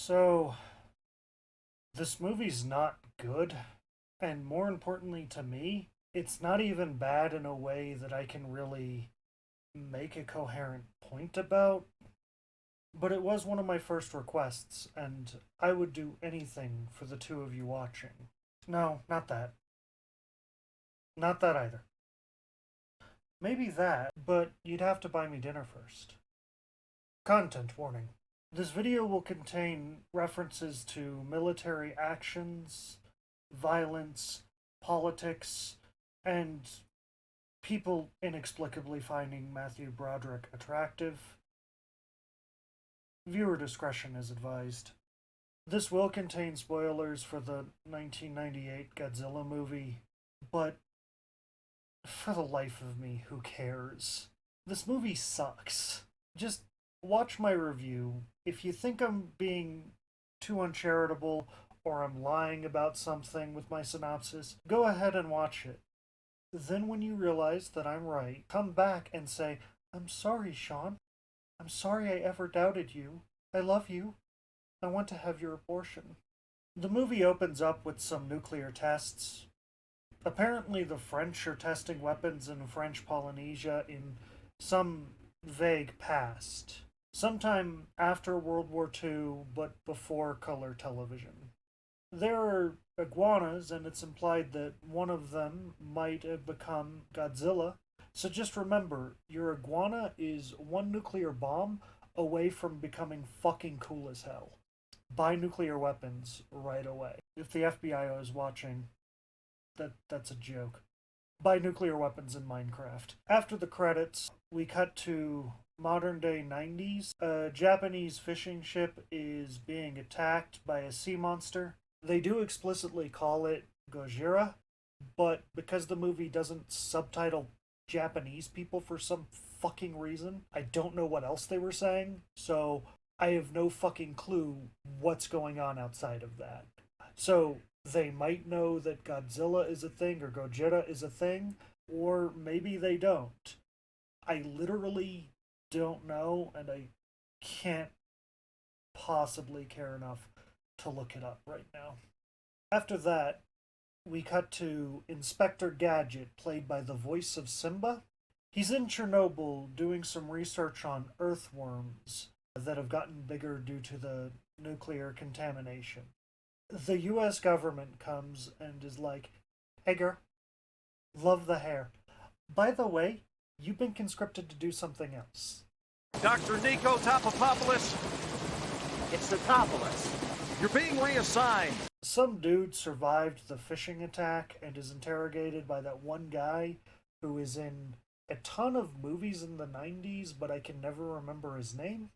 So, this movie's not good, and more importantly to me, it's not even bad in a way that I can really make a coherent point about, but it was one of my first requests, and I would do anything for the two of you watching. No, not that. Not that either. Maybe that, but you'd have to buy me dinner first. Content warning. This video will contain references to military actions, violence, politics, and people inexplicably finding Matthew Broderick attractive. Viewer discretion is advised. This will contain spoilers for the 1998 Godzilla movie, but for the life of me, who cares? This movie sucks. Just watch my review. If you think I'm being too uncharitable or I'm lying about something with my synopsis, go ahead and watch it. Then, when you realize that I'm right, come back and say, I'm sorry, Sean. I'm sorry I ever doubted you. I love you. I want to have your abortion. The movie opens up with some nuclear tests. Apparently, the French are testing weapons in French Polynesia in some vague past. Sometime after World War II, but before color television. There are iguanas, and it's implied that one of them might have become Godzilla. So just remember, your iguana is one nuclear bomb away from becoming fucking cool as hell. Buy nuclear weapons right away. If the FBI is watching, that's a joke. Buy nuclear weapons in Minecraft. After the credits, we cut to modern day 90s. A Japanese fishing ship is being attacked by a sea monster. They do explicitly call it Gojira, but because the movie doesn't subtitle Japanese people for some fucking reason, I don't know what else they were saying, so I have no fucking clue what's going on outside of that. So they might know that Godzilla is a thing or Gojira is a thing, or maybe they don't. I literally don't know, and I can't possibly care enough to look it up right now. After that, we cut to Inspector Gadget, played by the voice of Simba. He's in Chernobyl doing some research on earthworms that have gotten bigger due to the nuclear contamination. The US government comes and is like, hey girl, love the hair. By the way, you've been conscripted to do something else. Dr. Nico Topopopoulos, It's the Topolis. you're being reassigned. Some dude survived the fishing attack and is interrogated by that one guy who is in a ton of movies in the 90s, but I can never remember his name.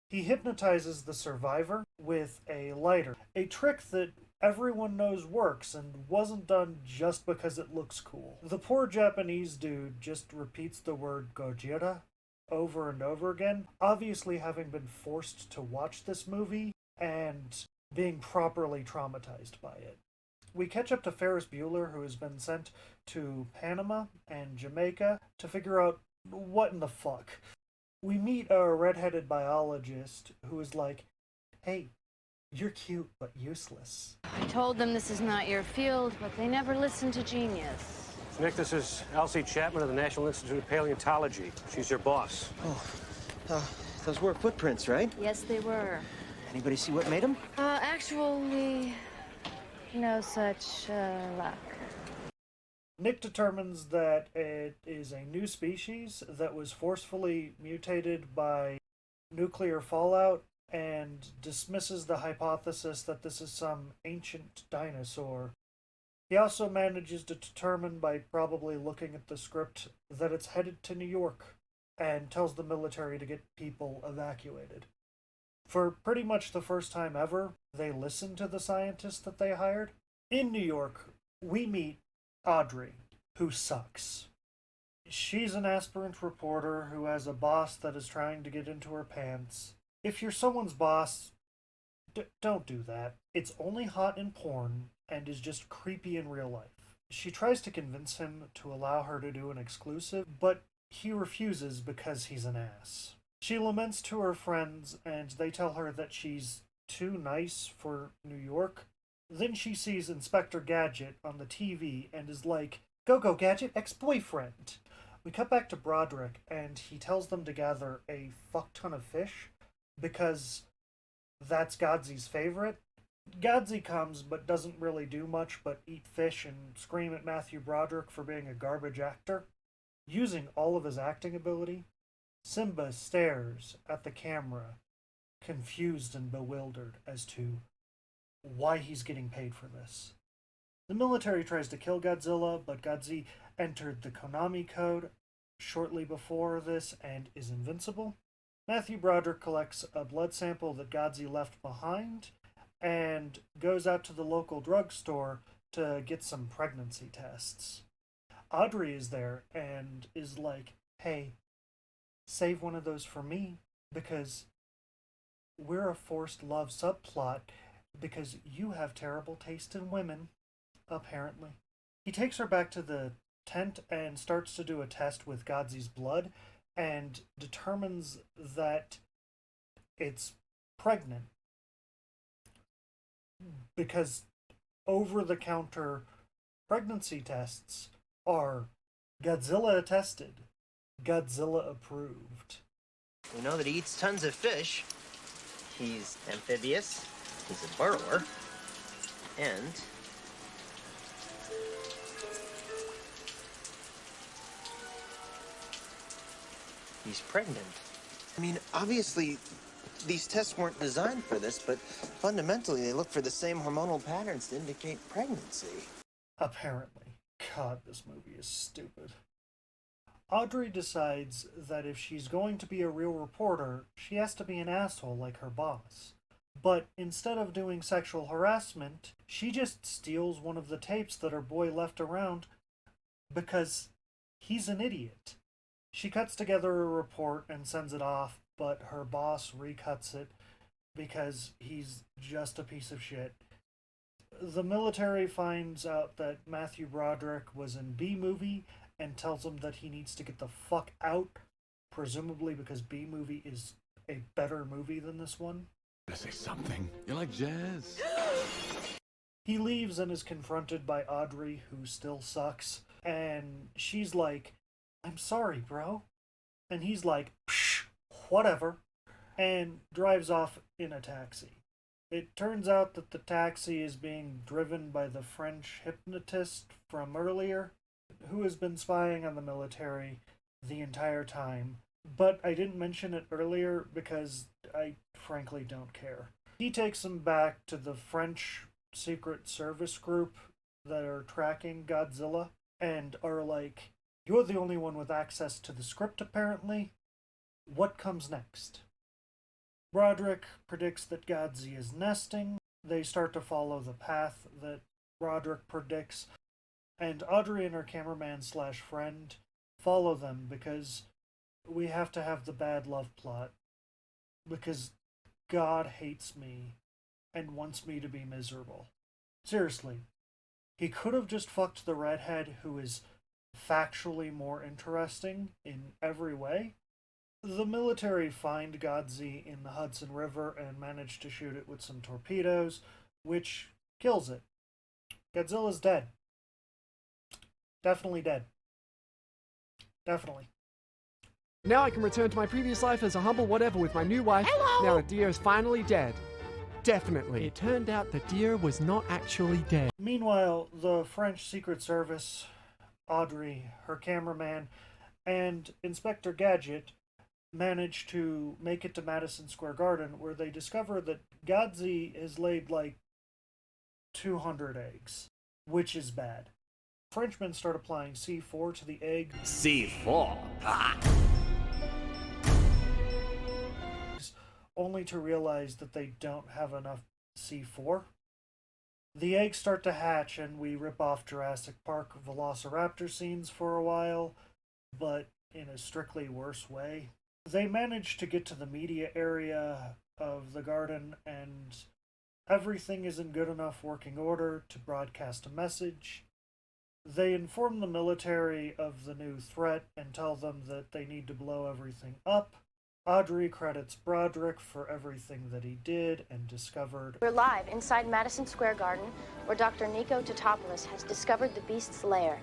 He hypnotizes the survivor with a lighter, a trick that everyone knows works and wasn't done just because it looks cool. The poor Japanese dude just repeats the word Gojira over and over again, obviously having been forced to watch this movie and being properly traumatized by it. We catch up to Ferris Bueller, who has been sent to Panama and Jamaica to figure out what in the fuck. We meet a redheaded biologist who is like, hey, you're cute but useless. I told them this is not your field, but they never listened to genius. Nick, this is Elsie Chapman of the National Institute of Paleontology. She's your boss. Those were footprints, right? Yes, they were. Anybody see what made them? Actually, no such luck. Nick determines that it is a new species that was forcefully mutated by nuclear fallout and dismisses the hypothesis that this is some ancient dinosaur. He also manages to determine by probably looking at the script that it's headed to New York and tells the military to get people evacuated. For pretty much the first time ever, they listen to the scientists that they hired. In New York, we meet Audrey, who sucks. She's an aspirant reporter who has a boss that is trying to get into her pants. If you're someone's boss, don't do that. It's only hot in porn and is just creepy in real life. She tries to convince him to allow her to do an exclusive, but he refuses because he's an ass. She laments to her friends, and they tell her that she's too nice for New York. Then she sees Inspector Gadget on the TV and is like, "Go, go, Gadget, ex-boyfriend." We cut back to Broderick, and he tells them to gather a fuck ton of fish, because that's Godzilla's favorite. Godzilla comes, but doesn't really do much but eat fish and scream at Matthew Broderick for being a garbage actor. Using all of his acting ability, Simba stares at the camera, confused and bewildered as to why he's getting paid for this. The military tries to kill Godzilla, but Godzilla entered the Konami code shortly before this and is invincible. Matthew Broderick collects a blood sample that Godzilla left behind and goes out to the local drugstore to get some pregnancy tests. Audrey is there and is like, "Hey, save one of those for me, because we're a forced love subplot because you have terrible taste in women," apparently. He takes her back to the tent and starts to do a test with Godzilla's blood and determines that it's pregnant. Because over-the-counter pregnancy tests are Godzilla attested, Godzilla approved. We know that he eats tons of fish. He's amphibious. He's a burrower. And he's pregnant. I mean, obviously, these tests weren't designed for this, but fundamentally, they look for the same hormonal patterns to indicate pregnancy. Apparently. God, this movie is stupid. Audrey decides that if she's going to be a real reporter, she has to be an asshole like her boss. But instead of doing sexual harassment, she just steals one of the tapes that her boy left around because he's an idiot. She cuts together a report and sends it off, but her boss recuts it because he's just a piece of shit. The military finds out that Matthew Broderick was in B-Movie and tells him that he needs to get the fuck out, presumably because B-Movie is a better movie than this one. Say something. You like jazz? He leaves and is confronted by Audrey, who still sucks, and she's like, "I'm sorry, bro." And he's like, "Psh, whatever," and drives off in a taxi. It turns out that the taxi is being driven by the French hypnotist from earlier, who has been spying on the military the entire time. But I didn't mention it earlier because I frankly don't care. He takes him back to the French Secret Service group that are tracking Godzilla and are like, "You're the only one with access to the script, apparently. What comes next?" Broderick predicts that Godzilla is nesting. They start to follow the path that Broderick predicts, and Audrey and her cameraman/friend follow them because we have to have the bad love plot. Because God hates me and wants me to be miserable. Seriously, he could have just fucked the redhead, who is factually more interesting in every way. The military find Godzilla in the Hudson River and manage to shoot it with some torpedoes, which kills it. Godzilla's dead. Definitely dead. Definitely. Now I can return to my previous life as a humble whatever with my new wife. Hello! Now the deer is finally dead. Definitely. It turned out the deer was not actually dead. Meanwhile, the French Secret Service, Audrey, her cameraman, and Inspector Gadget manage to make it to Madison Square Garden, where they discover that Godzilla has laid like 200 eggs, which is bad. Frenchmen start applying C4 to the egg. C4? Ah! Only to realize that they don't have enough C4. The eggs start to hatch, and we rip off Jurassic Park Velociraptor scenes for a while, but in a strictly worse way. They manage to get to the media area of the garden, and everything is in good enough working order to broadcast a message. They inform the military of the new threat and tell them that they need to blow everything up. Audrey credits Broderick for everything that he did and discovered. We're live inside Madison Square Garden, where Dr. Nico Totopoulos has discovered the beast's lair.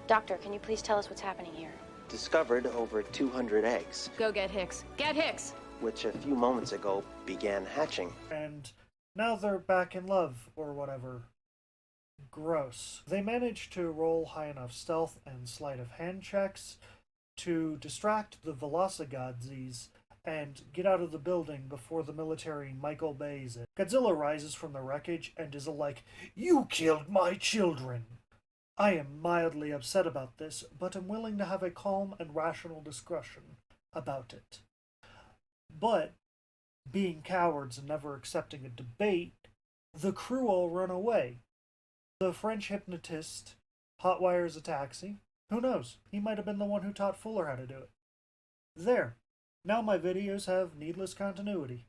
Doctor, can you please tell us what's happening here? Discovered over 200 eggs, Go get Hicks. Get Hicks! which a few moments ago began hatching. And now they're back in love, or whatever. Gross. They managed to roll high enough stealth and sleight of hand checks to distract the Velocigodzes and get out of the building before the military Michael Bays it. Godzilla rises from the wreckage and is like, "You killed my children!" I am mildly upset about this, but am willing to have a calm and rational discussion about it. But, being cowards and never accepting a debate, the crew all run away. The French hypnotist hotwires a taxi. Who knows? He might have been the one who taught Fuller how to do it. There. Now my videos have needless continuity.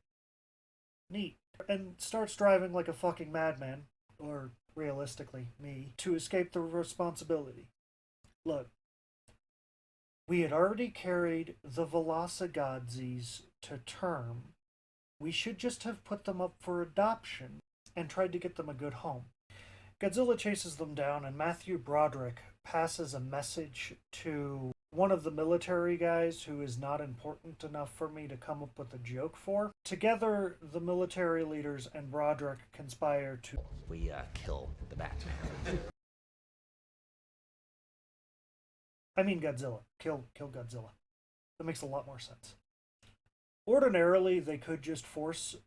Neat. And starts driving like a fucking madman, or realistically, me, to escape the responsibility. Look. We had already carried the Velocigodzes to term. We should just have put them up for adoption and tried to get them a good home. Godzilla chases them down, and Matthew Broderick passes a message to one of the military guys who is not important enough for me to come up with a joke for. Together, the military leaders and Broderick conspire to... We kill the Batman. I mean Godzilla. Kill Godzilla. That makes a lot more sense. Ordinarily, they could just force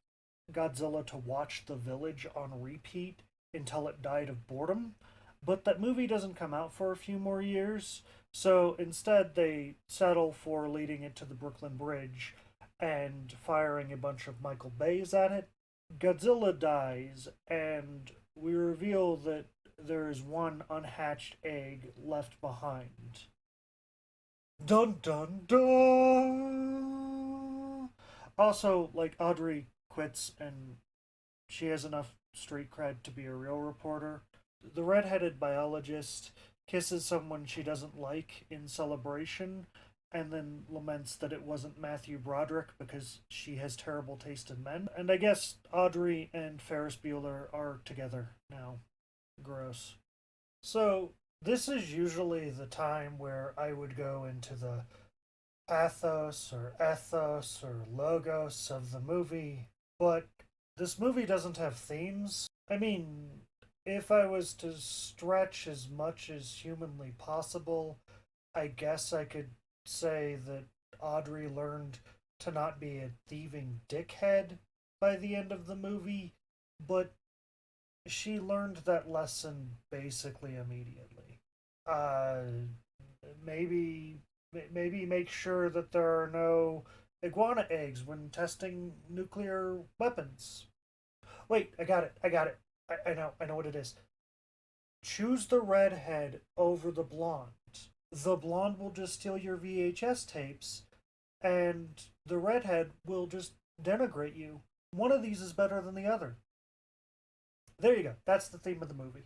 Godzilla to watch The Village on repeat until it died of boredom, but that movie doesn't come out for a few more years, so instead they settle for leading it to the Brooklyn Bridge and firing a bunch of Michael Bays at it. Godzilla dies, and we reveal that there is one unhatched egg left behind. Dun dun dun! Also, like, Audrey quits and she has enough street cred to be a real reporter. The redheaded biologist kisses someone she doesn't like in celebration and then laments that it wasn't Matthew Broderick because she has terrible taste in men. And I guess Audrey and Ferris Bueller are together now. Gross. So, this is usually the time where I would go into the pathos or ethos or logos of the movie, but this movie doesn't have themes. I mean, if I was to stretch as much as humanly possible, I guess I could say that Audrey learned to not be a thieving dickhead by the end of the movie, but she learned that lesson basically immediately. Maybe make sure that there are no iguana eggs when testing nuclear weapons. Wait, I got it. I know what it is. Choose the redhead over the blonde. The blonde will just steal your VHS tapes, and the redhead will just denigrate you. One of these is better than the other. There you go. That's the theme of the movie.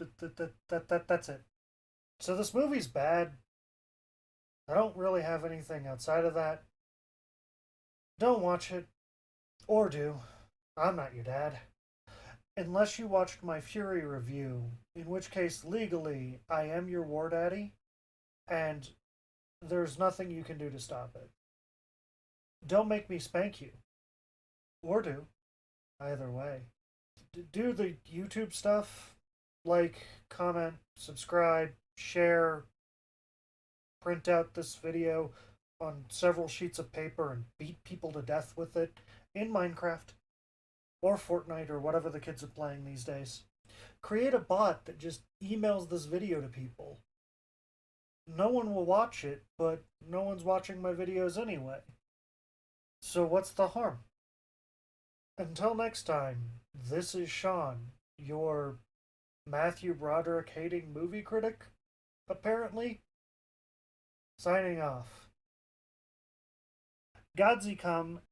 That's it. So this movie's bad. I don't really have anything outside of that. Don't watch it. Or do. I'm not your dad. Unless you watched my Fury review, in which case, legally, I am your war daddy, and there's nothing you can do to stop it. Don't make me spank you. Or do. Either way. Do the YouTube stuff. Like, comment, subscribe, share, print out this video on several sheets of paper and beat people to death with it in Minecraft or Fortnite or whatever the kids are playing these days. Create a bot that just emails this video to people. No one will watch it, but no one's watching my videos anyway. So what's the harm? Until next time, this is Sean, your Matthew Broderick hating movie critic, apparently. Signing off. Godzilla come